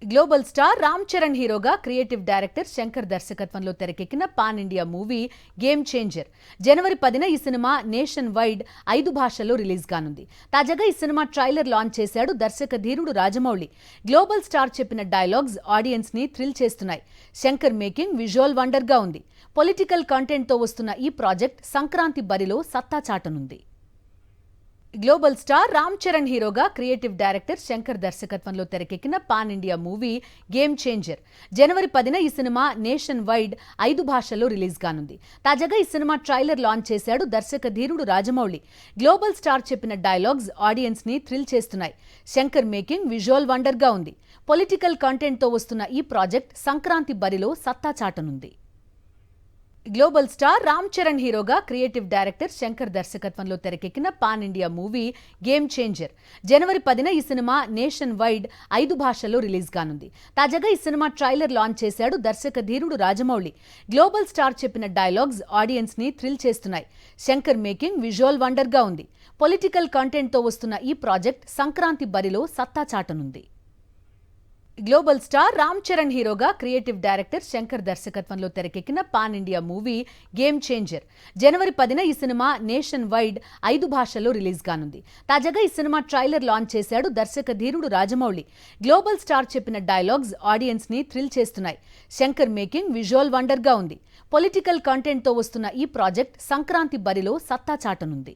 Global star Ram Charan హీరోగా creative director Shankar దర్శకత్వంలో తెరకెక్కిన pan India movie game changer జనవరి 10న ఈ సినిమా నేషన్ వైడ్ 5 భాషల్లో రిలీజ్ కానుంది. తాజాగా ఈ సినిమా ట్రైలర్ లాంచ్ చేశాడు దర్శక ధీరుడు రాజమౌళి. గ్లోబల్ స్టార్ చెప్పిన డైలాగ్స్ ఆడియన్స్ ని థ్రిల్ చేస్తున్నాయి. శంకర్ మేకింగ్ విజువల్ వండర్ గా ఉంది. పొలిటికల్ కంటెంట్ తో వస్తున్న ఈ ప్రాజెక్ట్ సంక్రాంతి బరిలో సత్తా చాటనుంది. గ్లోబల్ స్టార్ రామ్ చరణ్ హీరోగా క్రియేటివ్ డైరెక్టర్ శంకర్ దర్శకత్వంలో తెరకెక్కిన pan India movie game changer జనవరి 10న ఈ సినిమా నేషన్ వైడ్ 5 భాషల్లో రిలీజ్ కానుంది. తాజాగా ఈ సినిమా ట్రైలర్ లాంచ్ చేశాడు దర్శక ధీరుడు రాజమౌళి. గ్లోబల్ స్టార్ చెప్పిన డైలాగ్స్ ఆడియన్స్ ని థ్రిల్ చేస్తున్నాయి. శంకర్ మేకింగ్ విజువల్ వండర్ గా ఉంది. పొలిటికల్ కంటెంట్ తో వస్తున్న ఈ ప్రాజెక్ట్ సంక్రాంతి బరిలో సత్తా చాటనుంది. గ్లోబల్ స్టార్ రామ్ చరణ్ హీరోగా క్రియేటివ్ డైరెక్టర్ శంకర్ దర్శకత్వంలో తెరకెక్కిన pan India movie game changer జనవరి 10న ఈ సినిమా నేషన్ వైడ్ 5 భాషల్లో రిలీజ్ కానుంది. తాజాగా ఈ సినిమా ట్రైలర్ లాంచ్ చేశాడు దర్శక ధీరుడు రాజమౌళి. గ్లోబల్ స్టార్ చెప్పిన డైలాగ్స్ ఆడియన్స్ ని థ్రిల్ చేస్తున్నాయి. శంకర్ మేకింగ్ విజువల్ వండర్ గా ఉంది. పొలిటికల్ కంటెంట్ తో వస్తున్న ఈ ప్రాజెక్ట్ సంక్రాంతి బరిలో సత్తా చాటనుంది. గ్లోబల్ స్టార్ రామ్ చరణ్ హీరోగా క్రియేటివ్ డైరెక్టర్ శంకర్ దర్శకత్వంలో తెరకెక్కిన pan India movie game changer జనవరి 10న ఈ సినిమా నేషన్ వైడ్ 5 భాషల్లో రిలీజ్ కానుంది. తాజాగా ఈ సినిమా ట్రైలర్ లాంచ్ చేశాడు దర్శక ధీరుడు రాజమౌళి. గ్లోబల్ స్టార్ చెప్పిన డైలాగ్స్ ఆడియన్స్ ని థ్రిల్ చేస్తున్నాయి. శంకర్ మేకింగ్ విజువల్ వండర్ గా ఉంది. పొలిటికల్ కంటెంట్ తో వస్తున్న ఈ ప్రాజెక్ట్ సంక్రాంతి బరిలో సత్తా చాటనుంది.